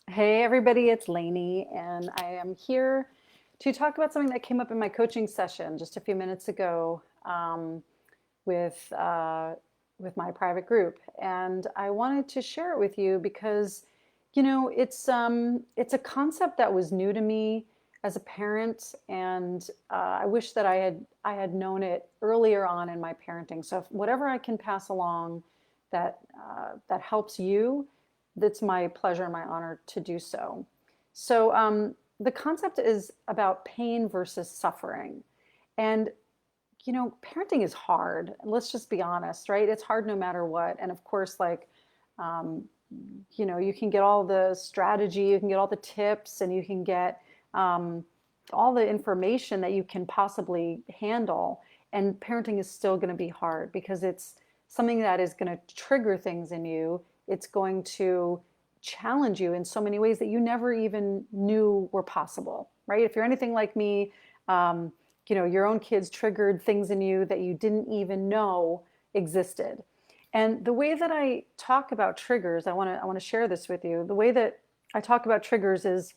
Hey everybody, it's Lainey, and I am here to talk about something that came up in my coaching session just a few minutes ago with with my private group, and I wanted to share it with you because, it's a concept that was new to me as a parent, and I wish that I had known it earlier on in my parenting. So whatever I can pass along that helps you, it's my pleasure and my honor to do so. So the concept is about pain versus suffering. And, parenting is hard. Let's just be honest, right? It's hard no matter what. And of course, um, you can get all the strategy, you can get all the tips, and you can get um, all the information that you can possibly handle. And parenting is still going to be hard because it's something that is going to trigger things in you. It's going to challenge you in so many ways that you never even knew were possible, right? If you're anything like me, um, your own kids triggered things in you that you didn't even know existed. And the way that I talk about triggers, I want to share this with you. The way that I talk about triggers is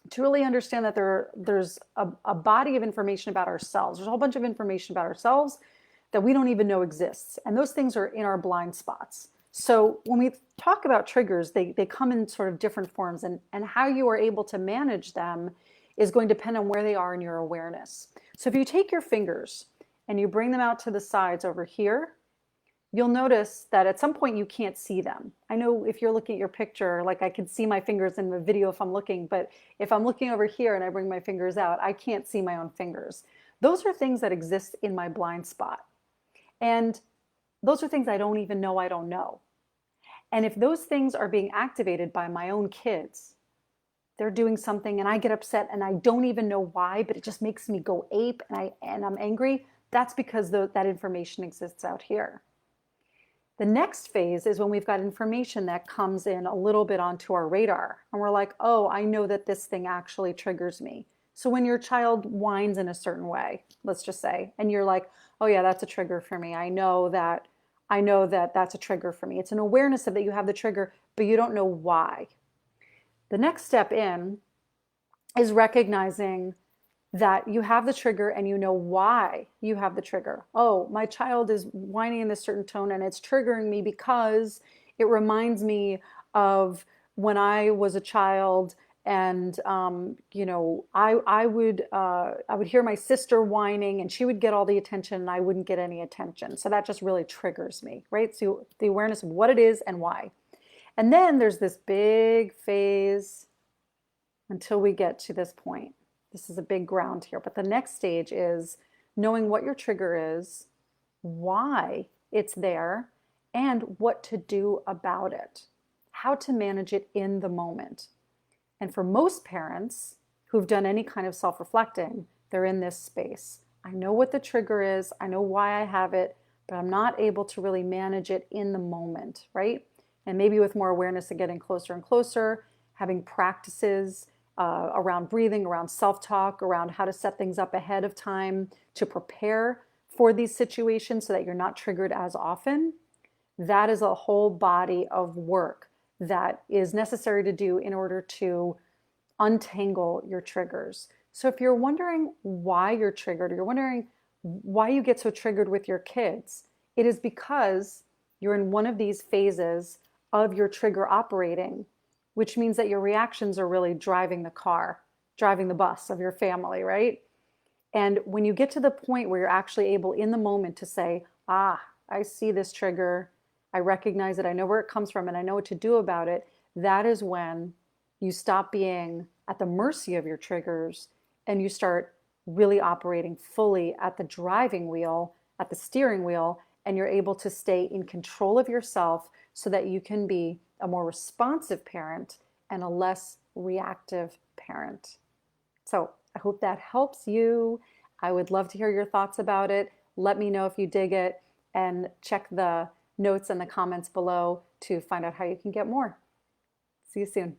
to really understand that there's a body of information about ourselves. There's a whole bunch of information about ourselves that we don't even know exists. And those things are in our blind spots. So when we talk about triggers, they come in sort of different forms, and how you are able to manage them is going to depend on where they are in your awareness. So if you take your fingers and you bring them out to the sides over here, you'll notice that at some point you can't see them. I know if you're looking at your picture, like I can see my fingers in the video if I'm looking, but if I'm looking over here and I bring my fingers out, I can't see my own fingers. Those are things that exist in my blind spot. And those are things I don't even know I don't know. And if those things are being activated by my own kids, they're doing something and I get upset and I don't even know why, but it just makes me go ape and I'm angry. That's because that information exists out here. The next phase is when we've got information that comes in a little bit onto our radar and we're like, oh, I know that this thing actually triggers me. So when your child whines in a certain way, let's just say, and you're like, oh yeah, that's a trigger for me. I know that that's a trigger for me. It's an awareness of that you have the trigger, but you don't know why. The next step in is recognizing that you have the trigger and you know why you have the trigger. Oh, my child is whining in this certain tone and it's triggering me because it reminds me of when I was a child, and I would hear my sister whining and she would get all the attention and I wouldn't get any attention. So that just really triggers me, right? So the awareness of what it is and why. And then there's this big phase until we get to this point. This is a big ground here. But the next stage is knowing what your trigger is, why it's there, and what to do about it, how to manage it in the moment. And for most parents who've done any kind of self reflecting, they're in this space. I know what the trigger is, I know why I have it, but I'm not able to really manage it in the moment, right? And maybe with more awareness of getting closer and closer, having practices around breathing, around self talk, around how to set things up ahead of time to prepare for these situations so that you're not triggered as often. That is a whole body of work that is necessary to do in order to untangle your triggers. So if you're wondering why you're triggered, or you're wondering why you get so triggered with your kids, it is because you're in one of these phases of your trigger operating, which means that your reactions are really driving the car, driving the bus of your family, right? And when you get to the point where you're actually able in the moment to say, ah, I see this trigger, I recognize it, I know where it comes from, and I know what to do about it, that is when you stop being at the mercy of your triggers and you start really operating fully at the driving wheel, at the steering wheel, and you're able to stay in control of yourself so that you can be a more responsive parent and a less reactive parent. So I hope that helps you. I would love to hear your thoughts about it. Let me know if you dig it, and check the notes and the comments below to find out how you can get more. See you soon.